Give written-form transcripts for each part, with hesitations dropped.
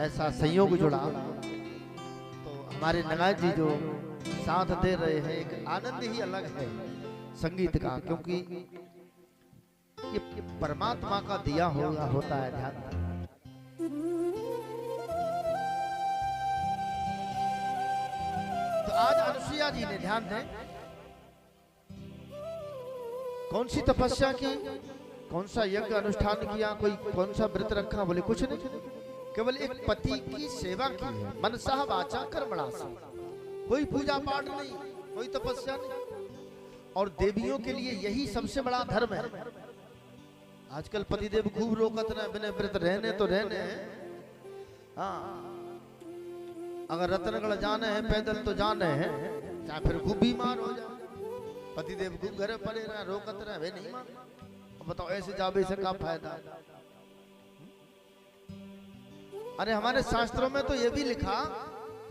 ऐसा संयोग जुड़ा तो हमारे नगाज जी जो साथ दे रहे हैं, एक आनंद ही अलग है संगीत का, क्योंकि ये परमात्मा का दिया होता है ध्यान। तो आज अनुसुईया जी ने ध्यान दें कौन सी तपस्या की, कौन सा यज्ञ अनुष्ठान किया, कोई कौन सा व्रत रखा, बोले कुछ नहीं, केवल एक पति की सेवा की है। मनसा वाचा कर्मणा से, कोई पूजा पाठ नहीं, कोई तपस्या नहीं। और देवियों के लिए यही सबसे बड़ा धर्म है। आजकल पतिदेव खूब रोकत रहे, बिना व्रत रहने तो रहने हैं। हाँ, अगर रतनगढ़ जाने हैं पैदल तो जाने हैं, चाहे फिर खूब बीमार हो जाए, पतिदेव खूब घर पड़े रहे, रोकत रहे, वे नहीं मान। बताओ ऐसे जावे से क्या फायदा। अरे हमारे शास्त्रों में तो ये भी लिखा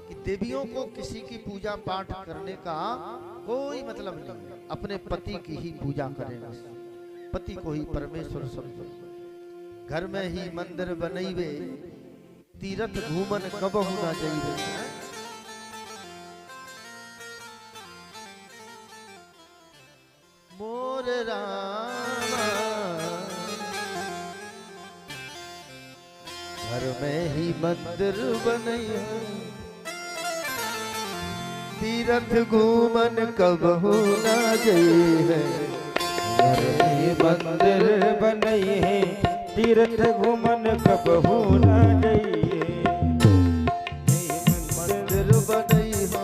कि देवियों को किसी की पूजा पाठ करने का कोई मतलब नहीं, अपने पति की ही पूजा करें, पति को ही परमेश्वर समझो। घर में ही मंदिर बनैबे, तीरथ घूमन कबहु ना जइबे। मोर रामा घर में ही मंदिर बनैया, तीरथ घूमन कबहु ना जइबे। घर में मंदिर बनई है, तीर्थ घूमन कबहू न जइए। मंदिर बनई हो,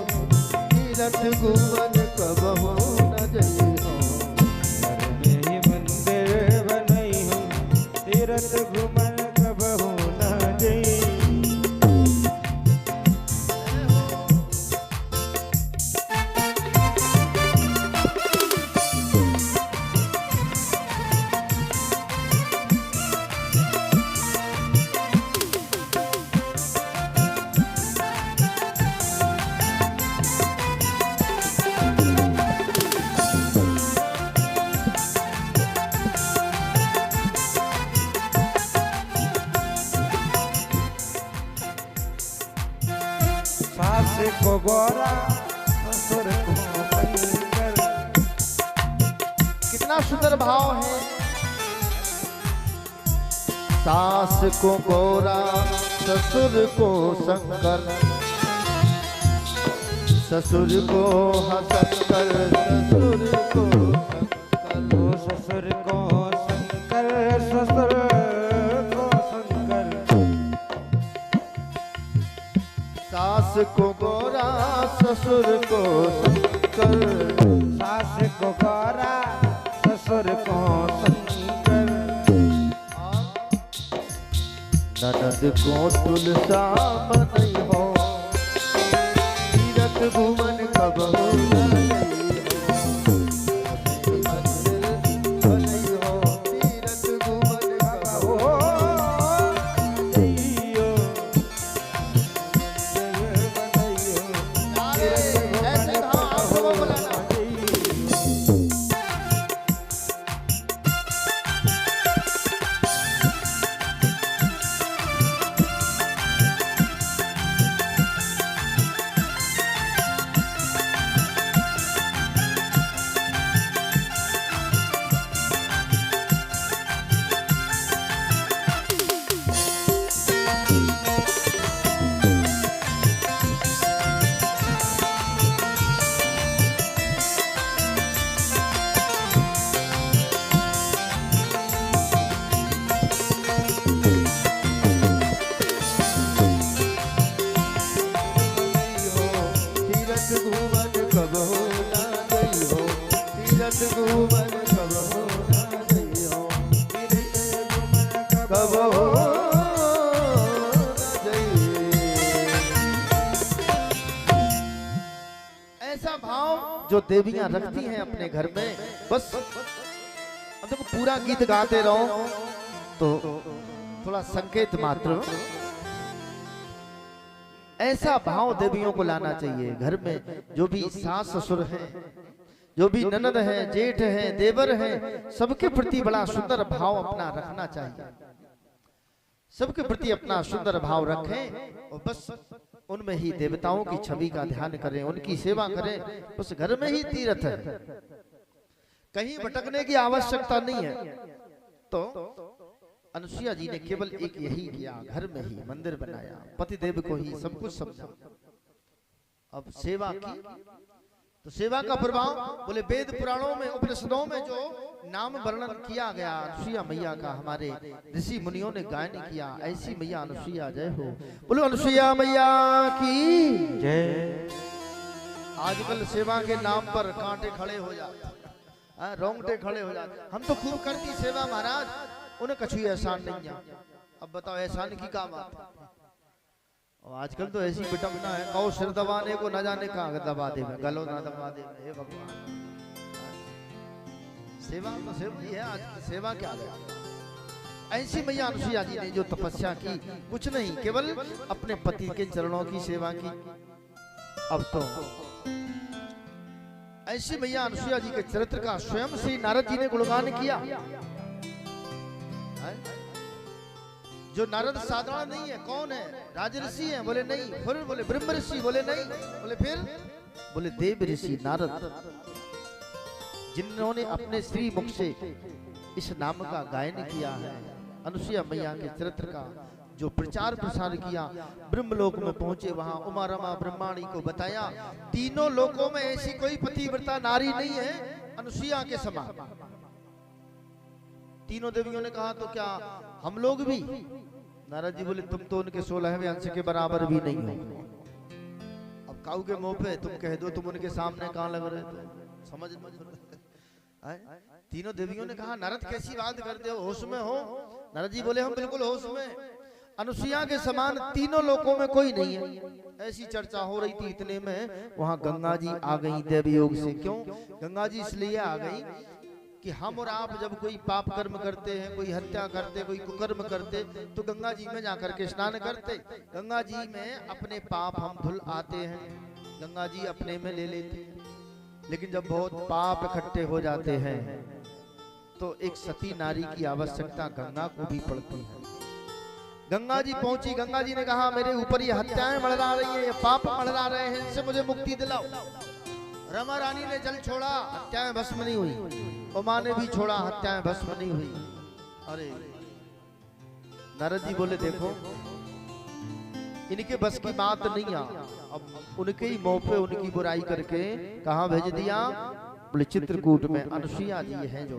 तीरथ घूमन कबहु न जइए। घर में मंदिर बनई हो, तीर्थ घूमन कबहू न जइए। सास को गोरा, ससुर को शंकर। कितना सुंदर भाव है। सास को गोरा, ससुर को शंकर, ससुर को हसकर, ससुर को शंकर, ससुर को शंकर, ससुर को शंकर। सास को गोरा, ससुर को शंकर, सास को गोरा, ससुर को शंकर। ननद को तुलसा मनई हो, तीरथ घूमन कबहु न जइए। हो, तीरथ घूमन कबहु ऐसे कहा आपको बुलाना। ऐसा भाव जो देवियां रखती हैं अपने घर में, बस अब देखो पूरा गीत गाते रहो तो थोड़ा संकेत मात्र। ऐसा भाव देवियों को लाना चाहिए घर में। जो भी सास ससुर हैं, जो भी ननद है, जेठ है, देवर है, सबके प्रति बड़ा सुंदर भाव अपना रखना चाहिए। सबके प्रति अपना सुंदर भाव रखें और बस उनमें ही देवताओं की छवि का ध्यान करें, उनकी सेवा करें। उस घर में ही तीर्थ है, कहीं भटकने की आवश्यकता नहीं है। तो अनुसुईया जी ने केवल एक यही किया, घर में ही मंदिर बनाया, पतिदेव को ही सब कुछ समझा। अब सेवा की, तो सेवा का प्रभाव बोले वेद पुराणों में उपनिषदों में जो नाम वर्णन किया गया अनुसुईया मैया का, हमारे ऋषि मुनियों ने गायन किया, ऐसी मैया अनुसुईया जय हो। बोलो अनुसुईया मैया की जय। आजकल सेवा के नाम पर कांटे खड़े हो जाते, रोंगटे खड़े हो जाते। हम तो खूब करती सेवा महाराज, उन्हें कछु एहसान नहीं है। अब बताओ एहसान की क्या बात है? और आजकल तो ऐसी विटंबना है, कहो सिर दबाने को न जाने कहाँ दबा दे, गलो ना दबा दे। हे भगवान, सेवा तो सेवा ही है, आज की सेवा क्या है? ऐसी मैया अनुसुईया जी ने जो तपस्या की, कुछ नहीं, केवल अपने पति के चरणों की सेवा की। अब तो ऐसी मैया अनुसुईया जी के चरित्र का स्वयं श्री नारद जी ने गुणगान किया। जो नारद साधारण नहीं है, कौन है? राजऋषि है? बोले नहीं। फिर बोले ब्रह्म ऋषि? बोले नहीं। बोले फिर? बोले देव ऋषि नारद, जिन्होंने अपने श्री मुख से इस नाम का गायन किया है, अनुसुईया मैया के चरित्र का जो प्रचार प्रसार किया, ब्रह्मलोक में पहुंचे, वहां उमा रमा ब्रह्माणी को बताया। तीनों लोकों में ऐसी कोई पतिव्रता नारी नहीं है अनुसुईया के समान। तीनों देवियों ने कहा तो क्या हम लोग भी? नारद जी बोले तुम तो उनके 16वें अंश के बराबर भी नहीं हो। अब काऊ के मुंह पे तुम कह दो तुम उनके सामने कहां लग रहे थे, समझ तीनों देवियों ने कहा नारद कैसी बात करते हो, होश में हो? नारद जी बोले हम बिल्कुल होश में, अनुसुईया के समान तीनों लोकों में कोई नहीं है। ऐसी चर्चा हो रही थी, इतने में वहां गंगा जी आ गई देवयोग से। क्यों गंगा जी इसलिए आ गई कि हम और आप जब कोई पाप कर्म करते हैं, कोई हत्या करते, कोई कुकर्म करते, तो गंगा जी में जाकर के स्नान करते। गंगा जी में अपने पाप हम धुल आते हैं, गंगा जी अपने में ले लेते हैं। लेकिन जब बहुत पाप इकट्ठे हो जाते हैं तो एक सती नारी की आवश्यकता गंगा को भी पड़ती है। गंगा जी पहुंची, गंगा जी ने कहा मेरे ऊपर ये हत्याएं मंडरा रही है, ये पाप मंडरा रहे हैं, इनसे मुझे मुक्ति दिलाओ। रमा रानी ने जल छोड़ा, हत्याएं भस्म नहीं हुई। उमा ने भी छोड़ा, हत्याएं भस्म नहीं हुई। अरे नारद जी बोले देखो इनके बस की बात नहीं आ। अब उनके ही मुंह पे उनकी बुराई करके कहां भेज दिया? बोले चित्रकूट में अनुसुईया जी हैं जो,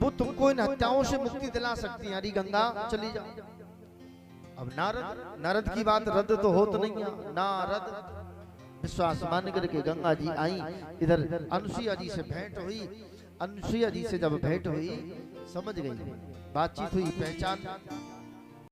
वो तुमको इन हत्याओं से मुक्ति दिला सकती हैं, हरी गंगा चली जाओ। अब नारद की बात रद्द तो हो तो नहीं है। नारद विश्वास मान करके गंगा जी आई, इधर अनुसुईया जी से भेंट हुई। अनुसुईया जी से जब भेंट हुई समझ गई, बातचीत हुई, पहचान